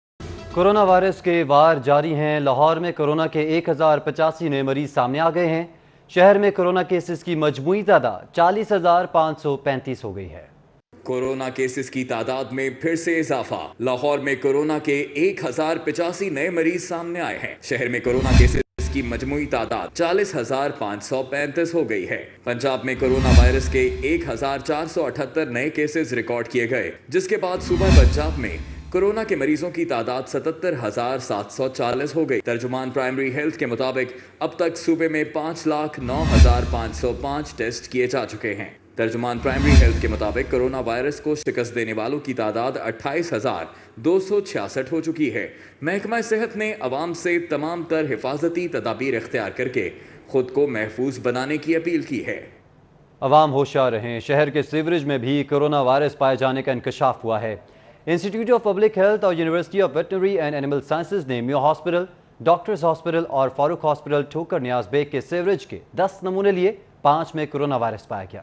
Speaker 1: کورونا وائرس کے وار جاری ہیں۔ لاہور میں کورونا کے 1085 نئے مریض سامنے آ گئے ہیں۔ شہر میں کورونا کیسز کی مجموعی تعداد 40,535 ہو گئی ہے۔
Speaker 4: کورونا کیسز کی تعداد میں پھر سے اضافہ۔ لاہور میں کورونا کے 1085 نئے مریض سامنے آئے ہیں۔ شہر میں کورونا کیسز کی مجموعی تعداد 40,535 ہو گئی ہے۔ پنجاب میں کورونا وائرس کے 1,478 نئے کیسز ریکارڈ کیے گئے، جس کے بعد صوبہ پنجاب میں کورونا کے مریضوں کی تعداد 77,740 ہو گئی۔ ترجمان پرائمری ہیلتھ کے مطابق اب تک صوبے میں 5,09,505 ٹیسٹ کیے جا چکے ہیں۔ ترجمان پرائمری ہیلتھ کے مطابق کورونا وائرس کو شکست دینے والوں کی تعداد 28,266 ہو چکی ہے۔ محکمہ صحت نے عوام سے تمام تر حفاظتی تدابیر اختیار کر کے خود کو محفوظ بنانے کی اپیل کی ہے۔
Speaker 1: عوام ہوشیار رہیں۔ شہر کے سیوریج میں بھی کورونا وائرس پائے جانے کا انکشاف ہوا ہے۔ انسٹیٹیوٹ آف پبلک ہیلتھ اور university of veterinary and animal sciences نے میو ہاسپٹل، ڈاکٹرز ہاسپٹل اور فاروق ہاسپٹل ٹھوکر نیاز بیگ کے سیوریج کے 10 نمونے لیے، 5 میں کورونا وائرس پایا گیا۔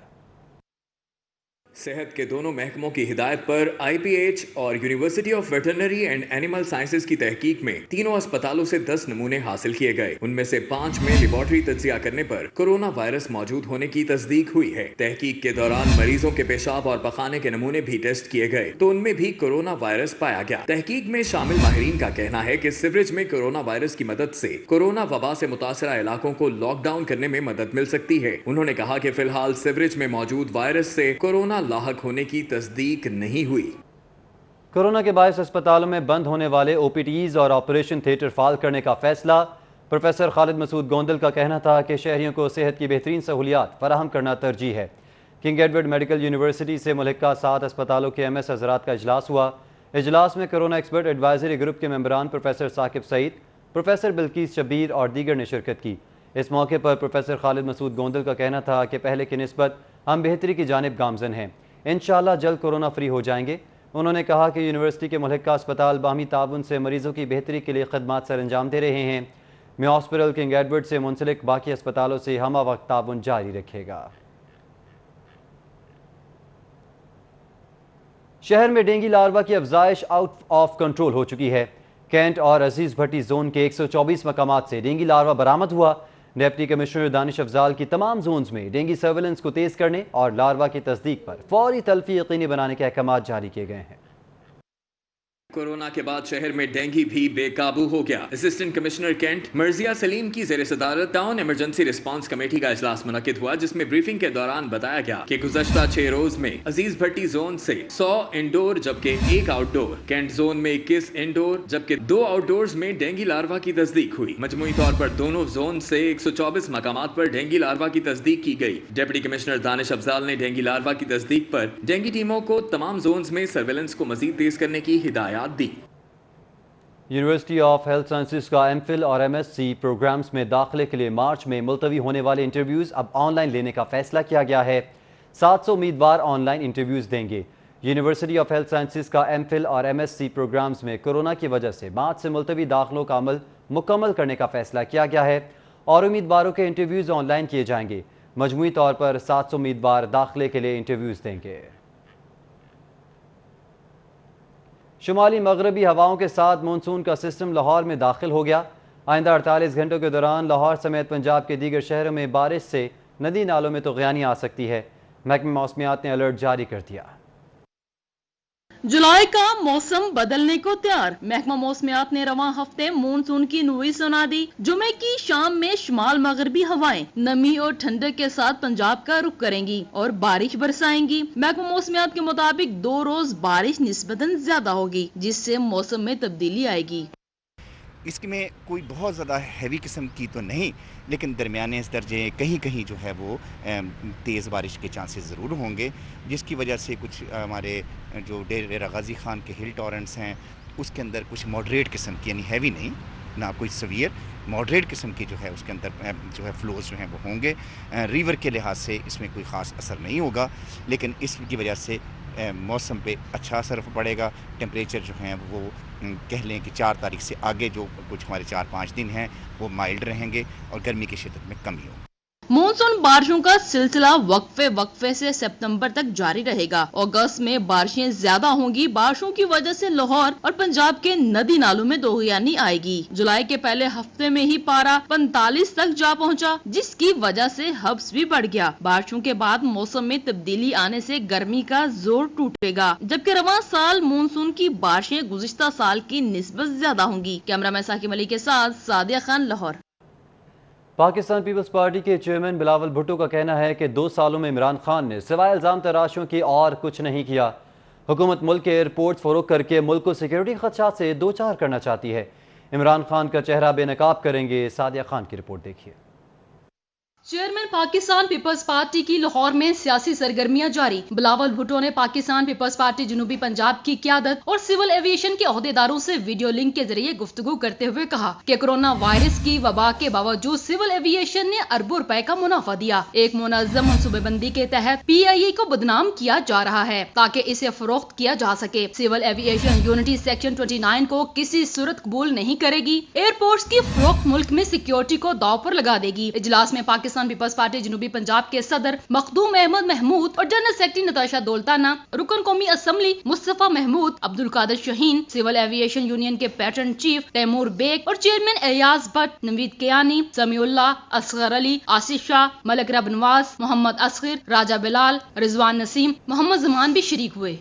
Speaker 4: صحت کے دونوں محکموں کی ہدایت پر IPH اور university of veterinary and animal sciences کی تحقیق میں تینوں اسپتالوں سے 10 نمونے حاصل کیے گئے۔ ان میں سے 5 میں لیبارٹری تجزیہ کرنے پر کورونا وائرس موجود ہونے کی تصدیق ہوئی ہے۔ تحقیق کے دوران مریضوں کے پیشاب اور پخانے کے نمونے بھی ٹیسٹ کیے گئے تو ان میں بھی کورونا وائرس پایا گیا۔ تحقیق میں شامل ماہرین کا کہنا ہے کہ سیوریج میں کورونا وائرس کی مدد سے کورونا وبا سے متاثرہ علاقوں کو لاک ڈاؤن کرنے میں مدد مل سکتی ہے۔ انہوں نے کہا کہ فی الحال سیوریج میں موجود وائرس سے کورونا لاحق ہونے کی تصدیق نہیں ہوئی۔
Speaker 1: کورونا کے باعث اسپتالوں میں بند ہونے والے OPTs اور آپریشن تھیٹر فعال کرنے کا فیصلہ۔ پروفیسر خالد مسعود گوندل کا کہنا تھا کہ شہریوں کو صحت کی بہترین سہولیات فراہم کرنا ترجیح ہے۔ کنگ ایڈورڈ میڈیکل یونیورسٹی سے ملحقہ 7 اسپتالوں کے MS حضرات کا اجلاس ہوا۔ اجلاس میں کورونا ایکسپرٹ ایڈوائزری گروپ کے ممبران پروفیسر ثاقب سعید، پروفیسر بلقیس شبیر اور دیگر نے شرکت کی۔ اس موقع پر پروفیسر خالد مسعود گوندل کا کہنا تھا کہ پہلے کی نسبت ہم بہتری کی جانب گامزن ہیں، انشاءاللہ جلد کورونا فری ہو جائیں گے۔ انہوں نے کہا کہ یونیورسٹی کے ملحقہ اسپتال باہمی تعاون سے مریضوں کی بہتری کے لیے خدمات سر انجام دے رہے ہیں۔ میو ہاسپٹل کنگ ایڈورڈ سے منسلک باقی اسپتالوں سے ہمہ وقت تعاون جاری رکھے گا۔ شہر میں ڈینگی لاروا کی افزائش آؤٹ آف کنٹرول ہو چکی ہے۔ कैंट और अजीज भट्टी जोन के 124 मकामात से डेंगू लार्वा बरामद हुआ। डिप्टी कमिश्नर दानिश अफजाल की तमाम जोन्स में डेंगू सर्वेलेंस को तेज करने और लार्वा की तस्दीक पर फौरी तल्फी यकीनी बनाने के अहकाम जारी किए गए हैं।
Speaker 4: कोरोना के बाद शहर में डेंगू भी बेकाबू हो गया। असिस्टेंट कमिश्नर कैंट मर्जिया सलीम की जेर सदारत टाउन इमरजेंसी रिस्पांस कमेटी का इजलास मुनक्किद हुआ, जिसमें ब्रीफिंग के दौरान बताया गया कि गुज़श्ता 6 रोज में अजीज भट्टी जोन से 100 इंडोर जबकि 1 आउटडोर, कैंट जोन में 21 इंडोर जबकि 2 आउटडोर्स में डेंगू लार्वा की तस्दीक हुई। मजमूई तौर पर दोनों जोन से 124 मकामात पर डेंगू लार्वा की तस्दीक की गई। डिप्टी कमिश्नर दानिश अफजाल ने डेंगू लार्वा की तस्दीक पर डेंगू टीमों को तमाम जोन्स में सर्वेलेंस को मजीद तेज करने की हिदायत दी।
Speaker 1: यूनिवर्सिटी ऑफ हेल्थ साइंसेज का एमफिल और एमएससी प्रोग्राम्स में दाखिले के लिए मार्च में मुलतवी होने वाले इंटरव्यूज़ अब ऑनलाइन लेने का फैसला किया गया है। 700 उम्मीदवार ऑनलाइन इंटरव्यूज़ देंगे। यूनिवर्सिटी ऑफ हेल्थ साइंसेज का एमफिल और एमएससी प्रोग्राम्स में कोरोना की वजह से मार्च से मुलतवी दाखिलों का अमल मुकम्मल करने का फैसला किया गया है और उम्मीदवारों के इंटरव्यूज़ ऑनलाइन किए जाएंगे। मजमूई तौर पर 700 उम्मीदवार दाखिले के लिए इंटरव्यूज़ देंगे। शुमाली मगरबी हवाओं के साथ मानसून का सिस्टम लाहौर में दाखिल हो गया। आइंदा 48 घंटों के दौरान लाहौर समेत पंजाब के दीगर शहरों में बारिश से नदी नालों में तो ग़यानी आ सकती है। महकमे मौसमियात ने अलर्ट जारी कर दिया।
Speaker 11: जुलाई का मौसम बदलने को तैयार। महकमा मौसमियात ने रवां हफ्ते मानसून की नुई सुना दी। जुमे की शाम में शुमाल मगरबी हवाएं नमी और ठंडक के साथ पंजाब का रुख करेंगी और बारिश बरसाएंगी। महकमा मौसमियात के मुताबिक 2 रोज बारिश निस्बतन ज्यादा होगी, जिससे मौसम में तब्दीली आएगी।
Speaker 6: इसमें कोई बहुत ज़्यादा हैवी किस्म की तो नहीं, लेकिन दरमियाने दर्जे कहीं कहीं जो है वो तेज़ बारिश के चांसेस ज़रूर होंगे, जिसकी वजह से कुछ हमारे जो डेरा गाजी खान के हिल टॉरेंट्स हैं उसके अंदर कुछ मॉडरेट किस्म की, यानी हैवी नहीं ना कोई सवियर, मॉडरेट किस्म की जो है उसके अंदर जो है फ्लोज जो हैं वो होंगे। रिवर के लिहाज से इसमें कोई ख़ास असर नहीं होगा, लेकिन इसकी वजह से मौसम पे अच्छा असर पड़ेगा। टेम्परेचर जो हैं वो कह लें कि 4 तारीख से आगे जो कुछ हमारे 4-5 दिन हैं वो माइल्ड रहेंगे और गर्मी की शिद्दत में कमी होगी।
Speaker 11: मानसून बारिशों का सिलसिला वक्फे से सितंबर तक जारी रहेगा। अगस्त में बारिशें ज्यादा होंगी। बारिशों की वजह से लाहौर और पंजाब के नदी नालों में दोगयानी आएगी। जुलाई के पहले हफ्ते में ही पारा 45 तक जा पहुंचा, जिसकी वजह से हब्स भी बढ़ गया। बारिशों के बाद मौसम में तब्दीली आने से गर्मी का जोर टूटेगा, जबकि रवां साल मानसून की बारिशें गुज़िश्ता साल की निस्बत ज्यादा होंगी। कैमरामैन साकिब अली के साथ सादिया खान, लाहौर।
Speaker 1: पाकिस्तान पीपल्स पार्टी के चेयरमैन बिलावल भुट्टो का कहना है कि 2 सालों में इमरान खान ने सिवाय इल्ज़ाम तराशों के और कुछ नहीं किया। हुकूमत मुल्क के एयरपोर्ट फरोख करके मुल्क को सिक्योरिटी खदशात से 2-4 करना चाहती है। इमरान खान का चेहरा बेनकाब करेंगे। सादिया खान की रिपोर्ट देखिए।
Speaker 11: चेयरमैन पाकिस्तान पीपल्स पार्टी की लाहौर में सियासी सरगर्मियां जारी। बिलावल भुट्टो ने पाकिस्तान पीपल्स पार्टी जनूबी पंजाब की क़यादत और सिविल एविएशन के ओहदेदारों से वीडियो लिंक के जरिए गुफ्तगू करते हुए कहा कि कोरोना वायरस की वबा के बावजूद सिविल एविएशन ने अरबों रुपए का मुनाफा दिया। एक मुनज़्ज़म मनसूबेबंदी के तहत PIA को बदनाम किया जा रहा है ताकि इसे फरोख्त किया जा सके। सिविल एविएशन यूनिटी सेक्शन 29 को किसी सूरत कबूल नहीं करेगी। एयरपोर्ट्स की फरोख्त मुल्क में सिक्योरिटी को दाव पर लगा देगी। इजलास में पाकिस्तान पीपल्स पार्टी जनूबी पंजाब के सदर मखदूम अहमद महमूद और जनरल सेक्रेटरी नताशा दौलताना, रुकन कौमी assembly Mustafa Mahmood, Abdul Qadir Shaheen, civil aviation union के पैटर्न चीफ तैमूर बेग और चेयरमैन एयाज भट्ट, नवीद कियानी, समीउल्लाह, असगर अली, आसिफ शाह, मलिक रब नवाज, मोहम्मद असगर, राजा बिलाल, रिजवान नसीम, मोहम्मद जमान भी शरीक हुए।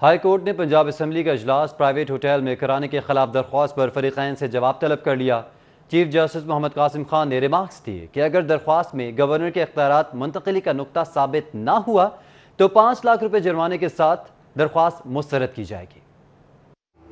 Speaker 1: हाई कोर्ट ने पंजाब असम्बली का इजलास प्राइवेट होटल में कराने के खिलाफ दरख्वास्त पर फरीकैन से जवाब तलब कर लिया। चीफ जस्टिस मोहम्मद कासिम खान ने रिमार्क्स दिए कि अगर दरख्वास्त में गवर्नर के इख्तियारात मुंतकिली का नुक्ता साबित ना हुआ तो 5 लाख रुपए जुर्माने के साथ दरख्वास्त मुस्तरद की जाएगी।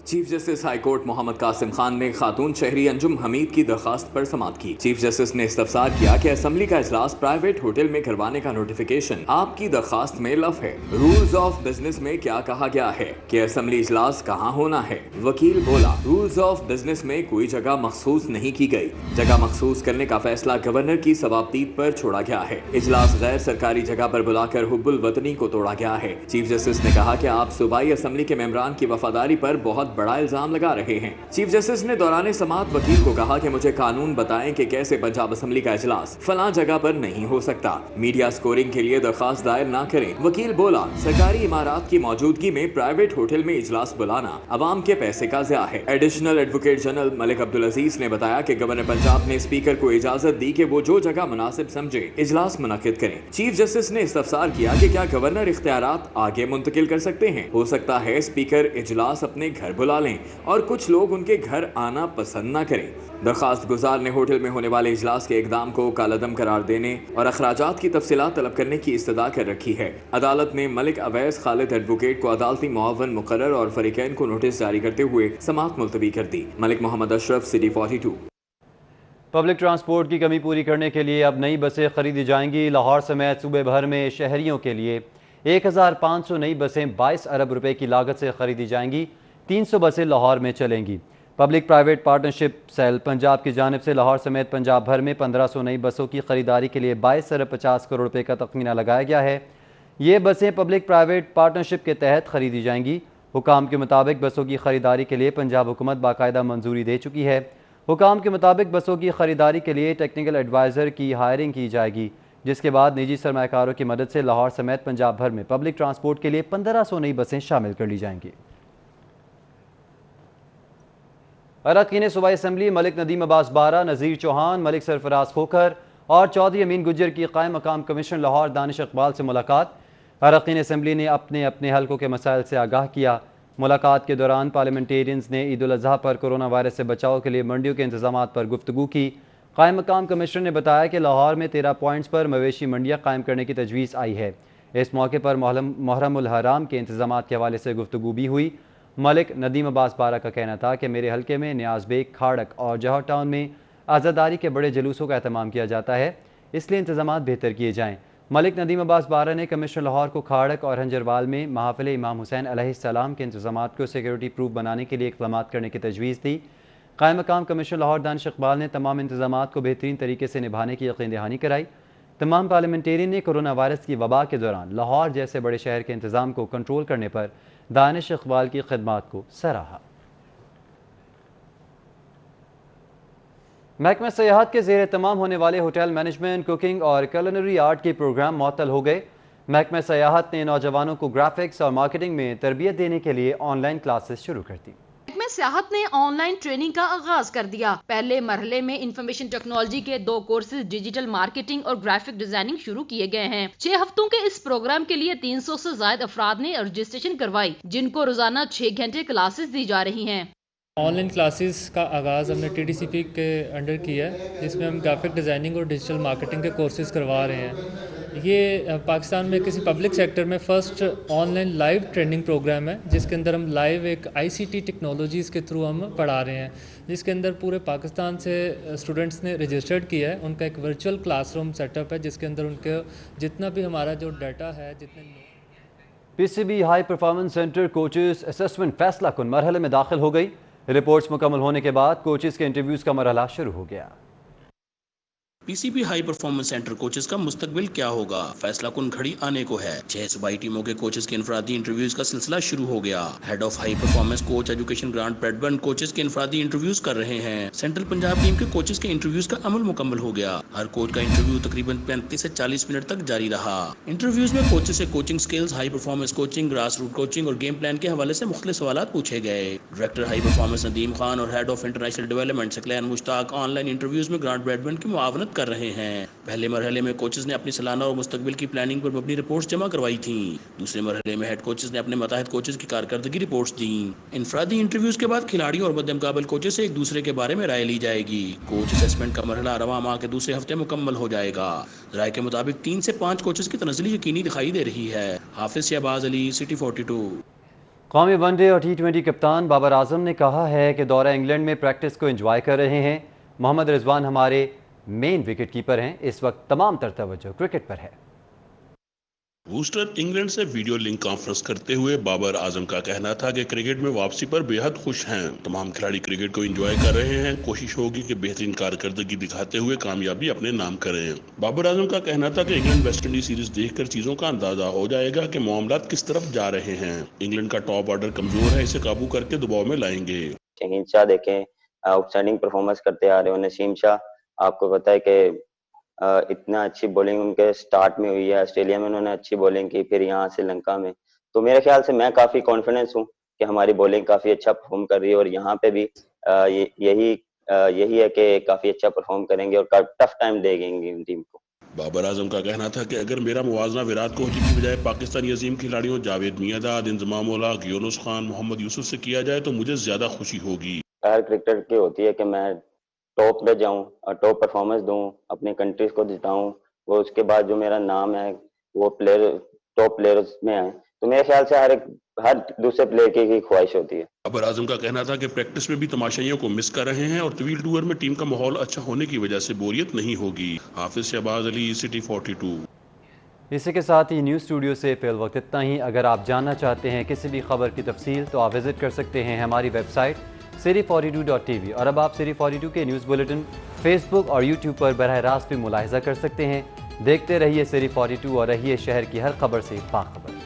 Speaker 4: Chief justice high court Muhammad Qasim Khan ने खातून शहरी अंजुम हमीद की दरखास्त पर समाअत की। चीफ जस्टिस ने इस्तफसार किया कि असम्बली का इजलास प्राइवेट होटल में करवाने का नोटिफिकेशन आपकी दरखास्त में लफ है। रूल्स ऑफ बिजनेस में क्या कहा गया है कि असम्बली इजलास कहाँ होना है। वकील बोला, रूल्स ऑफ बिजनेस में कोई जगह मखसूस नहीं की गई। जगह मखसूस करने का फैसला गवर्नर की सवाबदीद पर छोड़ा गया है। इजलास गैर सरकारी जगह पर बुलाकर हुब्बुल वतनी को तोड़ा गया है। चीफ जस्टिस ने कहा कि आप सूबाई असम्बली के मेंबरान की वफादारी पर बहुत बड़ा इल्जाम लगा रहे हैं। चीफ जस्टिस ने दौरान समाअत वकील को कहा कि मुझे कानून बताएं कि कैसे पंजाब असेंबली का इजलास फलां जगह पर नहीं हो सकता, मीडिया स्कोरिंग के लिए दरखास्त दायर ना करें। वकील बोला, सरकारी इमारात की मौजूदगी में प्राइवेट होटल में इजलास बुलाना अवाम के पैसे का ज़िया है। Additional advocate general Malik Abdul Aziz ने बताया कि गवर्नर पंजाब ने स्पीकर को इजाजत दी कि वो जो जगह मुनासिब समझे इजलास मुनक्किद करें। चीफ जस्टिस ने इस्तफसार किया कि क्या गवर्नर इख्तियारात आगे मुंतकिल कर सकते हैं। हो सकता है स्पीकर इजलास अपने घर बुला लें और कुछ लोग उनके घर आना पसंद न करें। दरखास्त गुजार ने होटल में होने वाले इजलास के इकदाम को कालअदम करार देने और अखराजात की तफसीलात तलब करने की इस्तदा कर रखी है। अदालत ने मलिक अवैस खालिद एडवोकेट को अदालती मुआवन मुकर्रर और फरीकैन को नोटिस जारी करते हुए समाअत मुलतवी कर दी। Malik Mohammad Ashraf, city 42।
Speaker 1: Public transport की कमी पूरी करने के लिए अब नई बसें खरीदी जाएंगी। लाहौर समेत सूबे भर में शहरियों के लिए 1500 नई बसें 22 अरब रुपए की लागत से खरीदी जाएंगी। 300 बसें लाहौर में चलेंगी। Public private partnership cell Punjab की जानिब से लाहौर समेत पंजाब भर में 1500 नई बसों की खरीदारी के लिए 22 अरब 50 करोड़ रुपए का तखमीना लगाया गया है। ये बसें पब्लिक प्राइवेट पार्टनरशिप के तहत खरीदी जाएंगी। हुकाम के मुताबिक बसों की खरीदारी के लिए पंजाब हुकूमत बाकायदा मंजूरी दे चुकी है। हुकाम के मुताबिक बसों की खरीदारी के लिए टेक्निकल एडवाइज़र की हायरिंग की जाएगी, जिसके बाद निजी सरमायाकारों की मदद से लाहौर समेत पंजाब भर में पब्लिक ट्रांसपोर्ट के लिए 1500 नई बसें शामिल कर ली जाएंगी। अरकान सूबाई असम्बली मलिक नदीम अब्बास बारा, नज़ीर चौहान, मलिक सरफराज खोखर और चौधरी अमीन गुज्जर की कायम मकाम कमिश्नर लाहौर दानिश इकबाल से मुलाकात। अरकान असम्बली ने अपने अपने हलकों के मसाइल से आगाह किया। मुलाकात के दौरान पार्लियामेंटेरियंस ने ईद उल अज़हा पर कोरोना वायरस से बचाव के लिए मंडियों के इंतजामात पर गुफ्तगू की। कायम मकाम कमिश्नर ने बताया कि लाहौर में 13 पॉइंट्स पर मवेशी मंडियाँ कायम करने की तजवीज़ आई है। इस मौके पर मुहर्रम उल हराम के इंतजामात के हवाले से गुफ्तगू भी हुई। मलिक नदीम अब्बास बारा का कहना था कि मेरे हलके में नियाज बेग, खाड़क और जौहर टाउन में आज़ादारी के बड़े जुलूसों का एहतमाम किया जाता है, इसलिए इंतजामात बेहतर किए जाएँ। मलिक नदीम अब्बास बारा ने कमिश्नर लाहौर को खाड़क और हंजरवाल में महफिल इमाम हुसैन अलैहिस्सलाम के इंतजामात को सिक्योरिटी प्रूफ बनाने के लिए इक़दामात करने की तजवीज़ दी। कायम मकाम कमिश्नर लाहौर दानिश इकबाल ने तमाम इंतजामात को बेहतरीन तरीके से निभाने की यकीन दहानी कराई। तमाम पार्लियामेंटेरियन ने कोरोना वायरस की वबा के दौरान लाहौर जैसे बड़े शहर के इंतजाम को कंट्रोल करने पर दानिश इकबाल की खिदमात को सराहा। महकमा सयाहत के ज़ेर तमाम होने वाले होटल मैनेजमेंट, कुकिंग और कुलिनरी आर्ट के प्रोग्राम मुअत्तल हो गए। महकमा सयाहत ने नौजवानों को ग्राफिक्स और मार्केटिंग में तरबियत देने के लिए ऑनलाइन क्लासेस शुरू कर दी।
Speaker 11: महकमा सयाहत ने ऑनलाइन ट्रेनिंग का आगाज कर दिया। पहले मरहले में इंफॉर्मेशन टेक्नोलॉजी के 2 कोर्सेज डिजिटल मार्केटिंग और ग्राफिक डिजाइनिंग शुरू किए गए हैं। 6 हफ्तों के इस प्रोग्राम के लिए 300 से ज्यादा अफराद ने रजिस्ट्रेशन करवाई, जिनको रोजाना 6 घंटे क्लासेस दी जा रही हैं।
Speaker 7: ऑनलाइन क्लासेस का आगाज़ हमने TDCP के अंडर किया है, जिसमें हम ग्राफिक डिज़ाइनिंग और डिजिटल मार्केटिंग के कोर्सेज़ करवा रहे हैं। ये पाकिस्तान में किसी पब्लिक सेक्टर में first online live training programme है, जिसके अंदर हम लाइव एक ICT टेक्नोलॉजीज़ के थ्रू हम पढ़ा रहे हैं, जिसके अंदर पूरे पाकिस्तान से स्टूडेंट्स ने रजिस्टर्ड किया है। उनका एक वर्चुअल क्लासरूम सेटअप है, जिसके अंदर उनके जितना भी हमारा जो डाटा है, जितने
Speaker 1: PCB high performance centre coaches assessment फैसला कुन मरहले में दाखिल हो गई। रिपोर्ट्स मुकम्मल होने के बाद कोचेस के इंटरव्यूज़ का मरहला शुरू हो गया।
Speaker 8: PCB high performance centre coaches का मुस्तकबिल क्या होगा, फैसला कुन घड़ी आने को है। 6 सूबाई टीमों के कोचेस के इनफरादी इंटरव्यूज का सिलसिला शुरू हो गया। Head of high performance coach education grant Bradburn coaches के इनफरादी इंटरव्यूज कर रहे हैं। सेंट्रल पंजाब टीम के कोचेस के इंटरव्यूज का अमल मुकम्मल हो गया। हर कोच का इंटरव्यू तकरीबन 35 से 40 मिनट तक जारी रहा। इंटरव्यूज में कोचेस से coaching skills, high performance coaching, grass root coaching और गेम प्लान के हवाले से मुख्तलिफ सवालात पूछे गए। Director high performance Nadeem Khan और head of international development Saqlain Mushtaq online interviews में ग्रांट ब्रैडबर्न की मुआवनत कर रहे हैं। पहले मरहले में कोचेस ने अपनी सालाना और मुस्तकबिल की प्लानिंग पर मबनी रिपोर्ट्स जमा करवाई थी। दूसरे मरहले में हेड कोचेस ने अपने मतहत कोचेस की कारकर्दगी रिपोर्ट्स दी। इनफरादी इंटरव्यूज के बाद खिलाड़ियों और मद्देमुकाबल कोचेस से एक दूसरे के बारे में राय ली जाएगी। कोच असेसमेंट का मरहला रवां माह के दूसरे हफ्ते मुकम्मल हो जाएगा। राय के मुताबिक 3 से 5 कोचेस की तनज़्ज़ुली यकीनी दिखाई दे रही है। हाफिज शहबाज अली, सिटी 42।
Speaker 1: कौमी वनडे और T20 कप्तान बाबर आजम ने कहा है कि दौरा इंग्लैंड में प्रैक्टिस को एंजॉय कर रहे हैं। मोहम्मद रिजवान हमारे मेन विकेट कीपर हैं। इस वक्त तमाम तर तवज्जो क्रिकेट पर है।
Speaker 8: बूस्टर इंग्लैंड से वीडियो लिंक कॉन्फ्रेंस करते हुए बाबर आजम का कहना था कि क्रिकेट में वापसी पर बेहद खुश हैं। तमाम खिलाड़ी क्रिकेट को एंजॉय कर रहे हैं। कोशिश होगी कि बेहतरीन कारकर्दगी दिखाते हुए कामयाबी अपने नाम करें। बाबर आजम का कहना था कि इंग्लैंड वेस्ट इंडीज सीरीज देखकर चीजों का अंदाजा हो जाएगा कि मामला किस तरफ जा रहे हैं। इंग्लैंड का टॉप ऑर्डर कमजोर है, इसे काबू करके दबाव में लाएंगे।
Speaker 9: शहीन शाह देखें, आउटस्टैंडिंग परफॉर्मेंस करते आ रहे हैं। नसीम शाह आपको पता है कि इतना अच्छी बॉलिंग उनके स्टार्ट में हुई है, ऑस्ट्रेलिया में उन्होंने अच्छी बॉलिंग की, फिर यहाँ श्रीलंका में। तो मेरे ख्याल से मैं काफ़ी कॉन्फिडेंस हूँ कि हमारी बॉलिंग काफ़ी अच्छा परफॉर्म कर रही है और यहाँ पे भी यही है कि काफ़ी अच्छा परफॉर्म करेंगे और टफ टाइम देंगे टीम को।
Speaker 8: बाबर आजम का कहना था कि अगर मेरा मुवाजना विराट कोहली की बजाय पाकिस्तानी अजीम खिलाड़ियों जावेद मियांदाद, इंजमाम उल-हक, यूनुस खान, मोहम्मद यूसुफ से किया जाए तो मुझे ज्यादा खुशी होगी।
Speaker 9: हर क्रिकेटर की होती है कि मैं टॉप पे जाऊं और टॉप परफॉर्मेंस दूं, अपने कंट्रीज को जिताऊं, वो उसके बाद जो मेरा नाम है वो टॉप प्लेयर्स में आए। तो मेरे ख्याल से हर दूसरे प्लेयर की ख्वाहिश होती है।
Speaker 8: बाबर आजम का कहना था कि प्रैक्टिस में भी तमाशाइयों को मिस कर रहे हैं और तवील टूर में टीम का माहौल अच्छा होने की वजह से बोरियत नहीं होगी। हाफिज शहबाज अली, सिटी 42।
Speaker 1: इसी के साथ ही न्यूज़ स्टूडियो से फिल वक्त इतना ही। अगर आप जानना चाहते हैं किसी भी खबर की तफसील तो आप विजिट कर सकते हैं हमारी वेबसाइट City42.tv। और अब आप City 42 के न्यूज़ बुलेटिन फेसबुक और यूट्यूब पर बरह रास्त भी मुलाहिजा कर सकते हैं। देखते रहिए City 42 और रहिए शहर की हर खबर से बाखबर।